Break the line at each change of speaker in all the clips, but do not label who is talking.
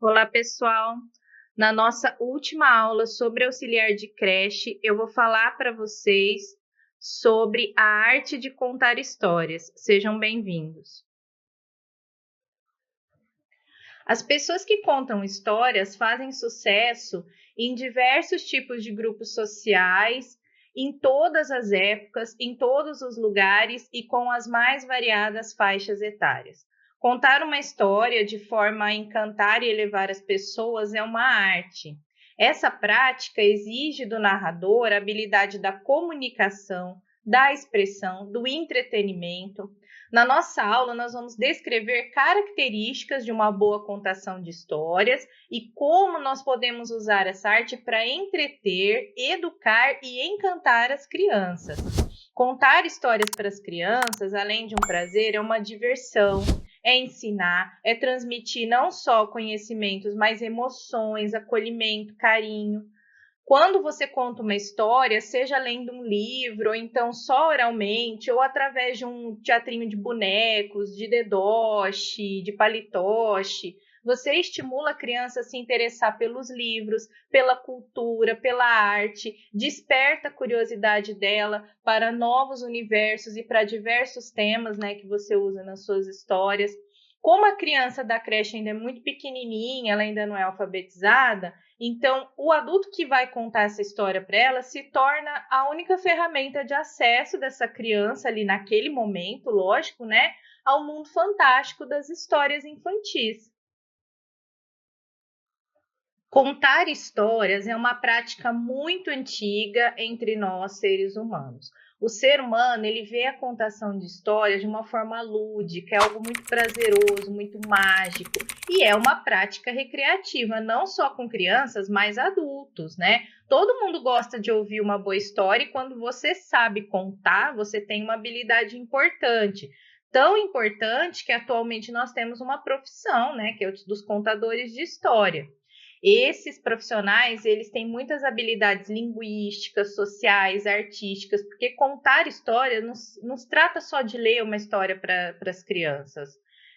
Olá, pessoal! Na nossa última aula sobre auxiliar de creche, eu vou falar para vocês sobre a arte de contar histórias. Sejam bem-vindos. As pessoas que contam histórias fazem sucesso em diversos tipos de grupos sociais, em todas as épocas, em todos os lugares e com as mais variadas faixas etárias. Contar uma história de forma a encantar e elevar as pessoas é uma arte. Essa prática exige do narrador a habilidade da comunicação, da expressão, do entretenimento. Na nossa aula, nós vamos descrever características de uma boa contação de histórias e como nós podemos usar essa arte para entreter, educar e encantar as crianças. Contar histórias para as crianças, além de um prazer, é uma diversão, é ensinar, é transmitir não só conhecimentos, mas emoções, acolhimento, carinho. Quando você conta uma história, seja lendo um livro, ou então só oralmente, ou através de um teatrinho de bonecos, de dedoche, de palitoche, você estimula a criança a se interessar pelos livros, pela cultura, pela arte, desperta a curiosidade dela para novos universos e para diversos temas, né, que você usa nas suas histórias. Como a criança da creche ainda é muito pequenininha, ela ainda não é alfabetizada, então o adulto que vai contar essa história para ela se torna a única ferramenta de acesso dessa criança ali naquele momento, lógico, né, ao mundo fantástico das histórias infantis. Contar histórias é uma prática muito antiga entre nós, seres humanos. O ser humano, ele vê a contação de histórias de uma forma lúdica, é algo muito prazeroso, muito mágico, e é uma prática recreativa, não só com crianças, mas adultos, né? Todo mundo gosta de ouvir uma boa história e quando você sabe contar, você tem uma habilidade importante. Tão importante que atualmente nós temos uma profissão, né, que é o dos contadores de história. Esses profissionais, eles têm muitas habilidades linguísticas, sociais, artísticas, porque contar história não se trata só de ler uma história para as crianças,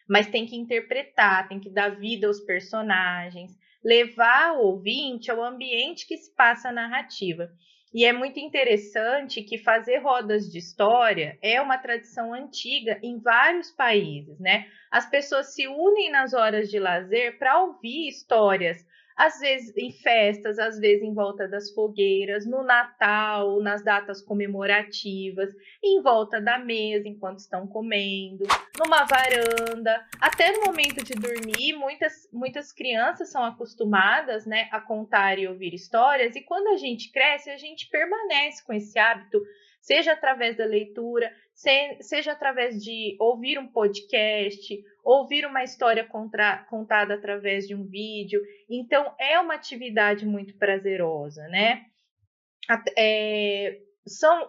mas tem que interpretar, tem que dar vida aos personagens, levar o ouvinte ao ambiente que se passa a narrativa. E é muito interessante que fazer rodas de história é uma tradição antiga em vários países, né? As pessoas se unem nas horas de lazer para ouvir histórias, às vezes em festas, às vezes em volta das fogueiras, no Natal, nas datas comemorativas, em volta da mesa enquanto estão comendo, numa varanda, até no momento de dormir, muitas crianças são acostumadas, né, a contar e ouvir histórias, e quando a gente cresce, a gente permanece com esse hábito, seja através da leitura, seja através de ouvir um podcast, ouvir uma história contada através de um vídeo. Então, é uma atividade muito prazerosa, né? São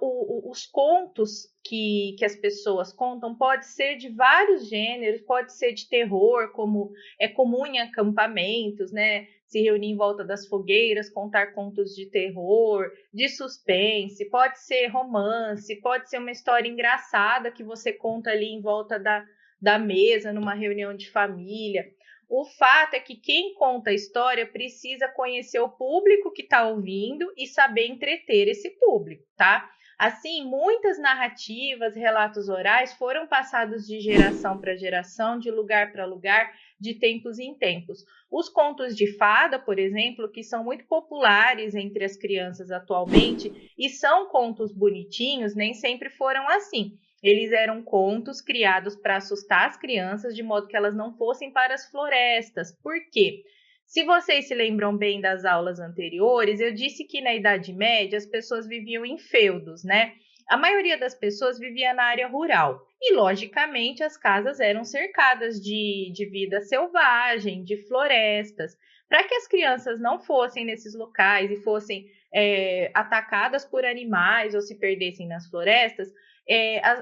os contos que as pessoas contam, pode ser de vários gêneros, pode ser de terror, como é comum em acampamentos, né? Se reunir em volta das fogueiras, contar contos de terror, de suspense, pode ser romance, pode ser uma história engraçada que você conta ali em volta da mesa, numa reunião de família. O fato é que quem conta a história precisa conhecer o público que está ouvindo e saber entreter esse público, tá? Assim, muitas narrativas, relatos orais foram passados de geração para geração, de lugar para lugar, de tempos em tempos. Os contos de fada, por exemplo, que são muito populares entre as crianças atualmente e são contos bonitinhos, nem sempre foram assim. Eles eram contos criados para assustar as crianças, de modo que elas não fossem para as florestas. Por quê? Se vocês se lembram bem das aulas anteriores, eu disse que na Idade Média as pessoas viviam em feudos, né? A maioria das pessoas vivia na área rural e, logicamente, as casas eram cercadas de vida selvagem, de florestas. Para que as crianças não fossem nesses locais e fossem atacadas por animais ou se perdessem nas florestas,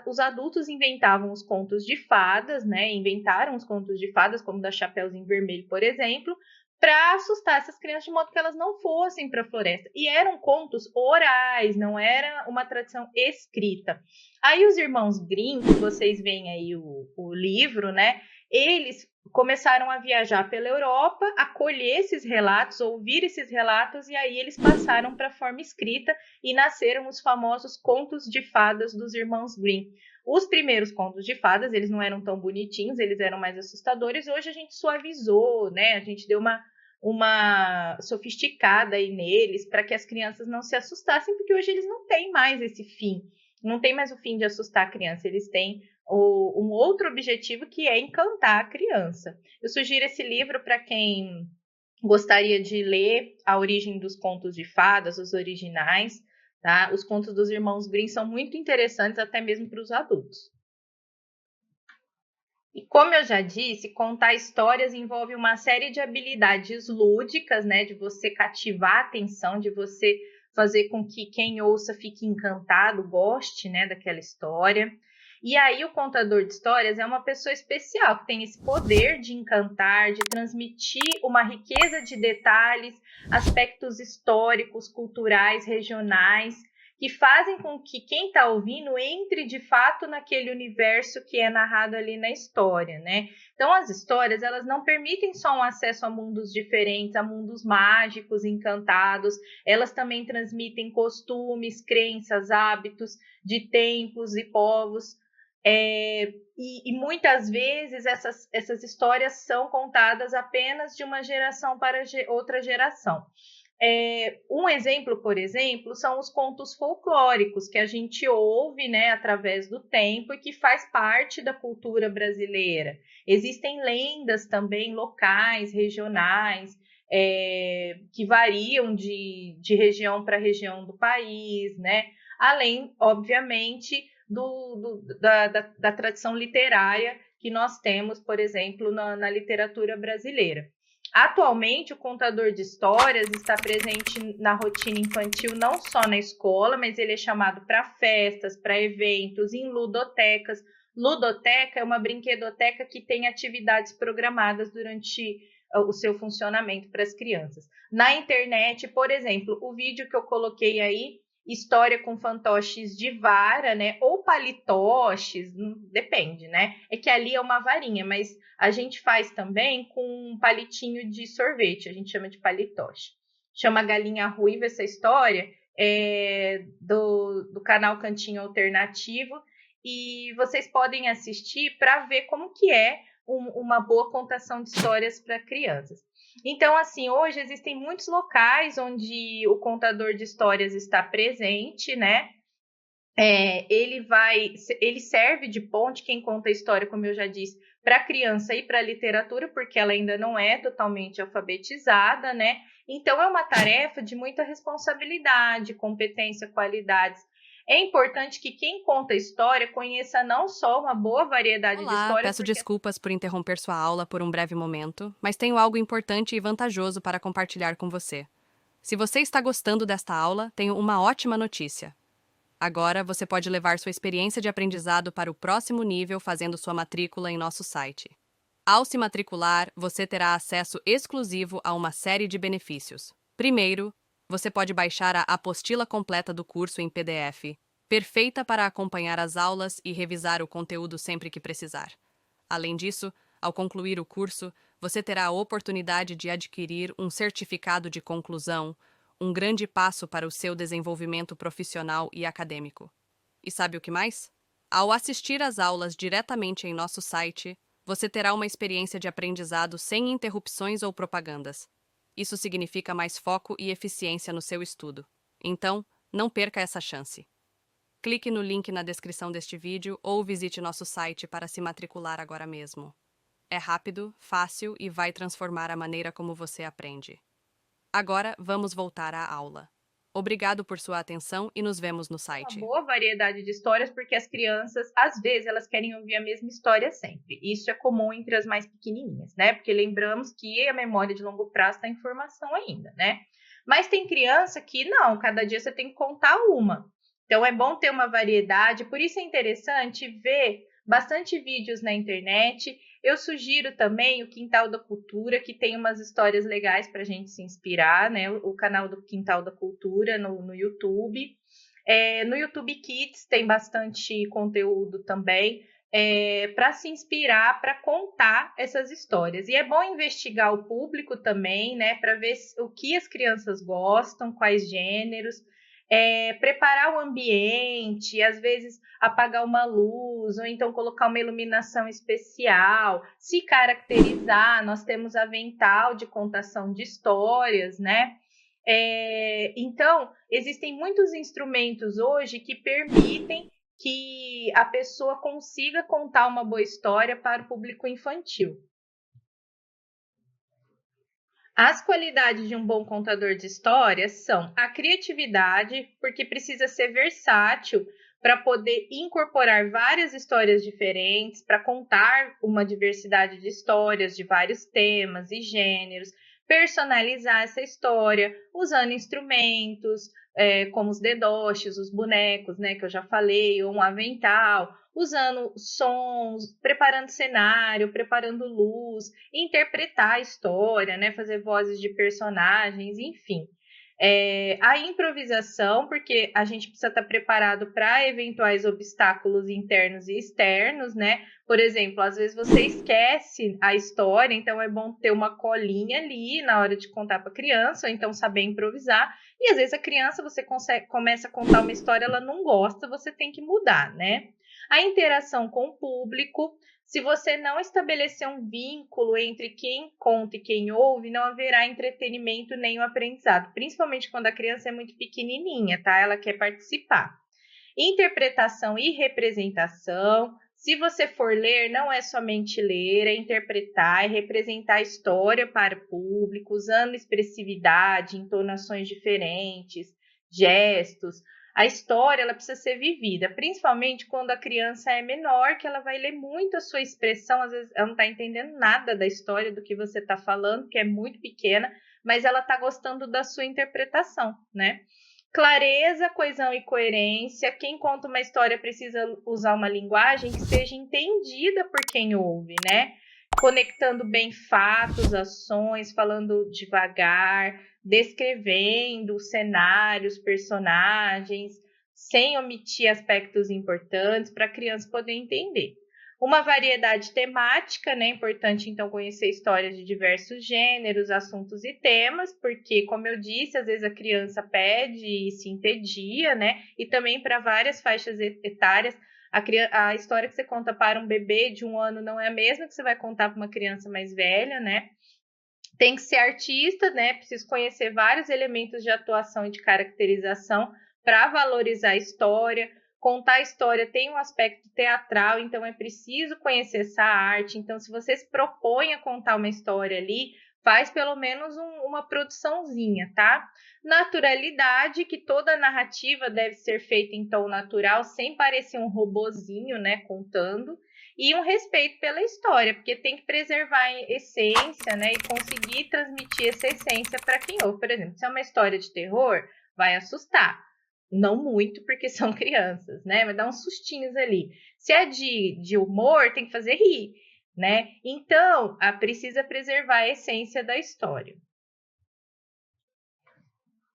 os adultos inventavam os contos de fadas, né? Inventaram os contos de fadas, como da Chapeuzinho Vermelho, por exemplo, para assustar essas crianças de modo que elas não fossem para a floresta. E eram contos orais, não era uma tradição escrita. Aí os irmãos Grimm, que vocês veem aí o livro, né? eles começaram a viajar pela Europa, a colher esses relatos, ouvir esses relatos, e aí eles passaram para a forma escrita e nasceram os famosos contos de fadas dos irmãos Grimm. Os primeiros contos de fadas, eles não eram tão bonitinhos, eles eram mais assustadores. Hoje a gente suavizou, né? A gente deu uma sofisticada aí neles para que as crianças não se assustassem, porque hoje eles não têm mais esse fim. Não tem mais o fim de assustar a criança, eles têm um outro objetivo, que é encantar a criança. Eu sugiro esse livro para quem gostaria de ler A Origem dos Contos de Fadas, os originais, tá? Os contos dos irmãos Grimm são muito interessantes, até mesmo para os adultos. E como eu já disse, contar histórias envolve uma série de habilidades lúdicas, né? De você cativar a atenção, de você fazer com que quem ouça fique encantado, goste, né, daquela história. E aí o contador de histórias é uma pessoa especial, que tem esse poder de encantar, de transmitir uma riqueza de detalhes, aspectos históricos, culturais, regionais, que fazem com que quem está ouvindo entre de fato naquele universo que é narrado ali na história, né? Então, as histórias, elas não permitem só um acesso a mundos diferentes, a mundos mágicos, encantados, elas também transmitem costumes, crenças, hábitos de tempos e povos. E muitas vezes essas histórias são contadas apenas de uma geração para outra geração. Um exemplo, por exemplo, são os contos folclóricos que a gente ouve, né, através do tempo e que faz parte da cultura brasileira. Existem lendas também locais, regionais, que variam de região para região do país, né? Além, obviamente, da tradição literária que nós temos, por exemplo, na literatura brasileira. Atualmente, o contador de histórias está presente na rotina infantil não só na escola, mas ele é chamado para festas, para eventos, em ludotecas. Ludoteca é uma brinquedoteca que tem atividades programadas durante o seu funcionamento para as crianças. Na internet, por exemplo, o vídeo que eu coloquei aí, história com fantoches de vara, né? Ou palitoches, depende, né? É que ali é uma varinha, mas a gente faz também com um palitinho de sorvete, a gente chama de palitoche. Chama Galinha Ruiva essa história, do canal Cantinho Alternativo, e vocês podem assistir para ver como que é uma boa contação de histórias para crianças. Então, assim, hoje existem muitos locais onde o contador de histórias está presente, né? Ele serve de ponte, quem conta a história, como eu já disse, para a criança e para a literatura, porque ela ainda não é totalmente alfabetizada, né? Então, é uma tarefa de muita responsabilidade, competência, qualidades. É importante que quem conta a história conheça não só uma boa variedade de
Olá,
histórias,
peço desculpas por interromper sua aula por um breve momento, mas tenho algo importante e vantajoso para compartilhar com você. Se você está gostando desta aula, tenho uma ótima notícia. Agora você pode levar sua experiência de aprendizado para o próximo nível fazendo sua matrícula em nosso site. Ao se matricular, você terá acesso exclusivo a uma série de benefícios. Primeiro, você pode baixar a apostila completa do curso em PDF, perfeita para acompanhar as aulas e revisar o conteúdo sempre que precisar. Além disso, ao concluir o curso, você terá a oportunidade de adquirir um certificado de conclusão, um grande passo para o seu desenvolvimento profissional e acadêmico. E sabe o que mais? Ao assistir às aulas diretamente em nosso site, você terá uma experiência de aprendizado sem interrupções ou propagandas. Isso significa mais foco e eficiência no seu estudo. Então, não perca essa chance. Clique no link na descrição deste vídeo ou visite nosso site para se matricular agora mesmo. É rápido, fácil e vai transformar a maneira como você aprende. Agora, vamos voltar à aula. Obrigado por sua atenção e nos vemos no
uma
site.
boa variedade de histórias, porque as crianças, às vezes, elas querem ouvir a mesma história sempre. Isso é comum entre as mais pequenininhas, né? Porque lembramos que a memória de longo prazo está em formação ainda, né? Mas tem criança que não, cada dia você tem que contar uma. Então é bom ter uma variedade, por isso é interessante ver bastante vídeos na internet. Eu sugiro também o Quintal da Cultura, que tem umas histórias legais para a gente se inspirar, né? O canal do Quintal da Cultura no YouTube. No YouTube Kids tem bastante conteúdo também. para se inspirar, para contar essas histórias. E é bom investigar o público também, né, para ver o que as crianças gostam, quais gêneros, preparar o ambiente, às vezes apagar uma luz, ou então colocar uma iluminação especial, se caracterizar. Nós temos avental de contação de histórias, né? Então, existem muitos instrumentos hoje que permitem que a pessoa consiga contar uma boa história para o público infantil. As qualidades de um bom contador de histórias são a criatividade, porque precisa ser versátil para poder incorporar várias histórias diferentes, para contar uma diversidade de histórias de vários temas e gêneros, personalizar essa história usando instrumentos, como os dedoches, os bonecos, né, que eu já falei, ou um avental, usando sons, preparando cenário, preparando luz, interpretar a história, né, fazer vozes de personagens, enfim. A improvisação, porque a gente precisa estar preparado para eventuais obstáculos internos e externos, né? Por exemplo, às vezes você esquece a história, então é bom ter uma colinha ali na hora de contar para a criança, ou então saber improvisar. E às vezes a criança, você começa a contar uma história, ela não gosta, você tem que mudar, né? A interação com o público. Se você não estabelecer um vínculo entre quem conta e quem ouve, não haverá entretenimento nem o aprendizado, principalmente quando a criança é muito pequenininha, tá? Ela quer participar. Interpretação e representação. Se você for ler, não é somente ler, é interpretar, é representar a história para o público, usando expressividade, entonações diferentes, gestos. A história, ela precisa ser vivida, principalmente quando a criança é menor, que ela vai ler muito a sua expressão, às vezes ela não está entendendo nada da história, do que você está falando, que é muito pequena, mas ela está gostando da sua interpretação, né? Clareza, coesão e coerência. Quem conta uma história precisa usar uma linguagem que seja entendida por quem ouve, né? Conectando bem fatos, ações, falando devagar, descrevendo cenários, personagens, sem omitir aspectos importantes para a criança poder entender. Uma variedade temática, né? É importante, então, conhecer histórias de diversos gêneros, assuntos e temas, porque, como eu disse, às vezes a criança pede e se entedia, né? E também para várias faixas etárias, a história que você conta para um bebê de 1 ano não é a mesma que você vai contar para uma criança mais velha, né? Tem que ser artista, né? Precisa conhecer vários elementos de atuação e de caracterização para valorizar a história. Contar a história tem um aspecto teatral, então é preciso conhecer essa arte. Então, se você se propõe a contar uma história ali, faz pelo menos uma produçãozinha, tá? Naturalidade, que toda narrativa deve ser feita em tom natural, sem parecer um robozinho, né, contando. E um respeito pela história, porque tem que preservar a essência, né, e conseguir transmitir essa essência para quem ouve. Por exemplo, se é uma história de terror, vai assustar. Não muito, porque são crianças, né? Vai dar uns sustinhos ali. Se é de humor, tem que fazer rir, né? Então, precisa preservar a essência da história.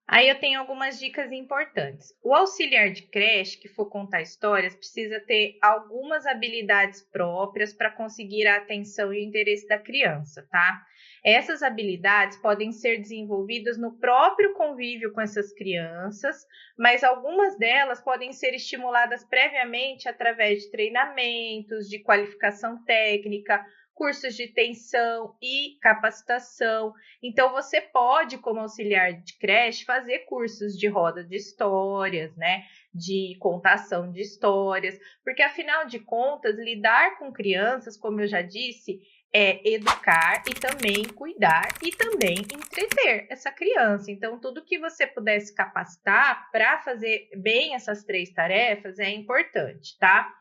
Aí eu tenho algumas dicas importantes. O auxiliar de creche que for contar histórias precisa ter algumas habilidades próprias para conseguir a atenção e o interesse da criança, tá? Essas habilidades podem ser desenvolvidas no próprio convívio com essas crianças, mas algumas delas podem ser estimuladas previamente através de treinamentos, de qualificação técnica, cursos de extensão e capacitação. Então, você pode, como auxiliar de creche, fazer cursos de roda de histórias, né? De contação de histórias, porque afinal de contas, lidar com crianças, como eu já disse, é educar e também cuidar e também entreter essa criança. Então, tudo que você puder se capacitar para fazer bem essas 3 tarefas é importante, tá?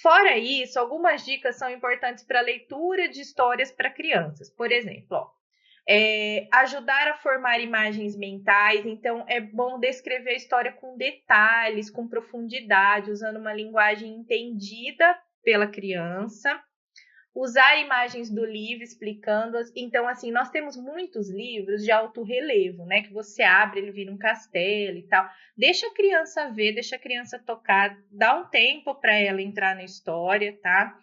Fora isso, algumas dicas são importantes para a leitura de histórias para crianças. Por exemplo, ajudar a formar imagens mentais. Então, é bom descrever a história com detalhes, com profundidade, usando uma linguagem entendida pela criança. usar imagens do livro explicando-as. Então, assim, nós temos muitos livros de alto relevo, né? Que você abre, ele vira um castelo e tal. Deixa a criança ver, deixa a criança tocar, dá um tempo para ela entrar na história, tá?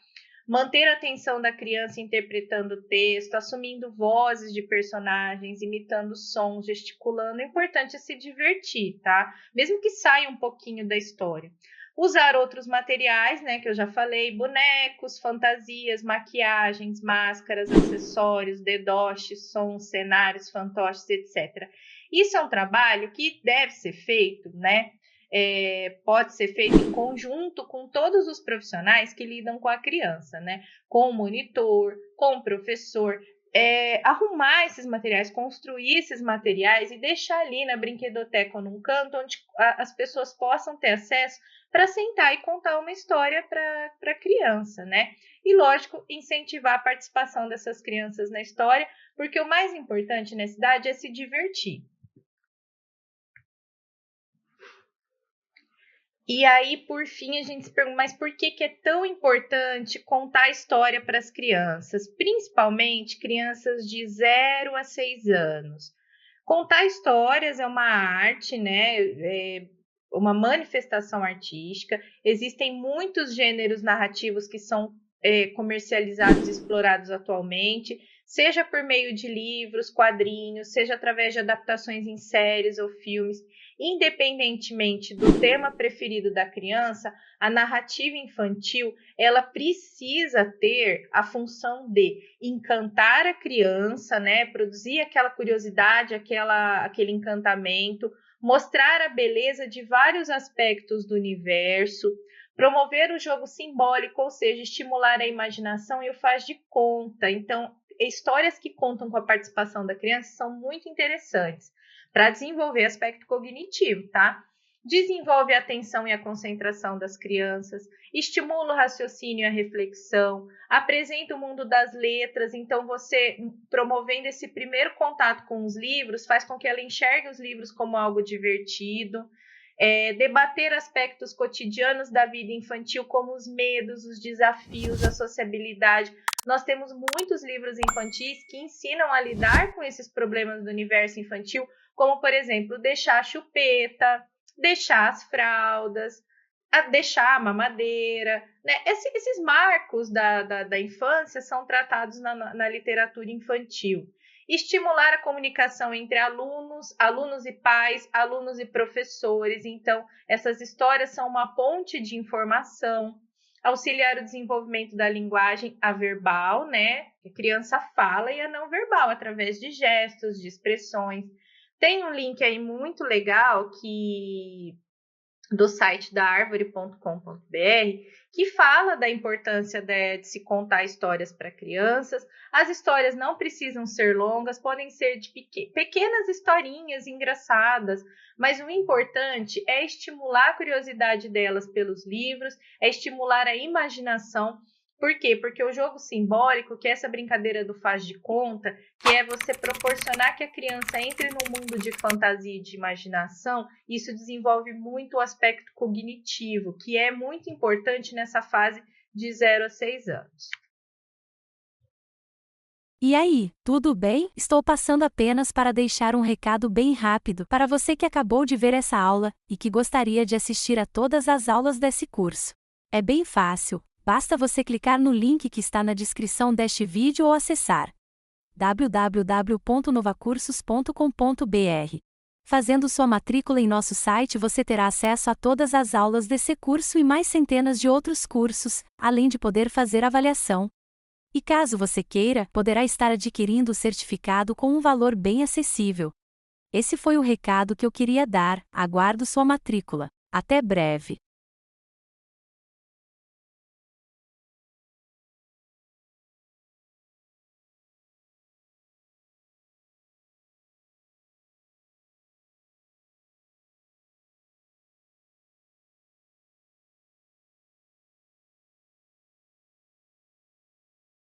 Manter a atenção da criança interpretando o texto, assumindo vozes de personagens, imitando sons, gesticulando. O importante é se divertir, tá? Mesmo que saia um pouquinho da história. Usar outros materiais, né, que eu já falei, bonecos, fantasias, maquiagens, máscaras, acessórios, dedoches, sons, cenários, fantoches, etc. Isso é um trabalho que deve ser feito, né? Pode ser feito em conjunto com todos os profissionais que lidam com a criança, né? Com o monitor, com o professor, arrumar esses materiais, construir esses materiais e deixar ali na brinquedoteca ou num canto onde as pessoas possam ter acesso para sentar e contar uma história para a criança, né? E, lógico, incentivar a participação dessas crianças na história, porque o mais importante nessa idade é se divertir. E aí, por fim, a gente se pergunta, mas por que é tão importante contar a história para as crianças, principalmente crianças de 0 a 6 anos? Contar histórias é uma arte, né? Uma manifestação artística. Existem muitos gêneros narrativos que são comercializados e explorados atualmente, seja por meio de livros, quadrinhos, seja através de adaptações em séries ou filmes. Independentemente do tema preferido da criança, a narrativa infantil, ela precisa ter a função de encantar a criança, né? Produzir aquela curiosidade, aquele encantamento, mostrar a beleza de vários aspectos do universo, promover o jogo simbólico, ou seja, estimular a imaginação e o faz de conta. Então, histórias que contam com a participação da criança são muito interessantes para desenvolver aspecto cognitivo, tá? Desenvolve a atenção e a concentração das crianças, estimula o raciocínio e a reflexão, apresenta o mundo das letras, então você, promovendo esse primeiro contato com os livros, faz com que ela enxergue os livros como algo divertido, debater aspectos cotidianos da vida infantil, como os medos, os desafios, a sociabilidade. Nós temos muitos livros infantis que ensinam a lidar com esses problemas do universo infantil, como, por exemplo, deixar a chupeta, deixar as fraldas, deixar a mamadeira, né? Esses marcos da infância são tratados na literatura infantil. Estimular a comunicação entre alunos e pais, alunos e professores. Então, essas histórias são uma ponte de informação. Auxiliar o desenvolvimento da linguagem averbal, né? A criança fala, e a não verbal, através de gestos, de expressões. Tem um link aí muito legal do site da arvore.com.br que fala da importância de se contar histórias para crianças. As histórias não precisam ser longas, podem ser de pequenas historinhas engraçadas, mas o importante é estimular a curiosidade delas pelos livros, é estimular a imaginação. Por quê? Porque o jogo simbólico, que é essa brincadeira do faz de conta, que é você proporcionar que a criança entre num mundo de fantasia e de imaginação, isso desenvolve muito o aspecto cognitivo, que é muito importante nessa fase de 0 a 6 anos.
E aí, tudo bem? Estou passando apenas para deixar um recado bem rápido para você que acabou de ver essa aula e que gostaria de assistir a todas as aulas desse curso. É bem fácil. Basta você clicar no link que está na descrição deste vídeo ou acessar www.novacursos.com.br. Fazendo sua matrícula em nosso site, você terá acesso a todas as aulas desse curso e mais centenas de outros cursos, além de poder fazer avaliação. E caso você queira, poderá estar adquirindo o certificado com um valor bem acessível. Esse foi o recado que eu queria dar. Aguardo sua matrícula. Até breve!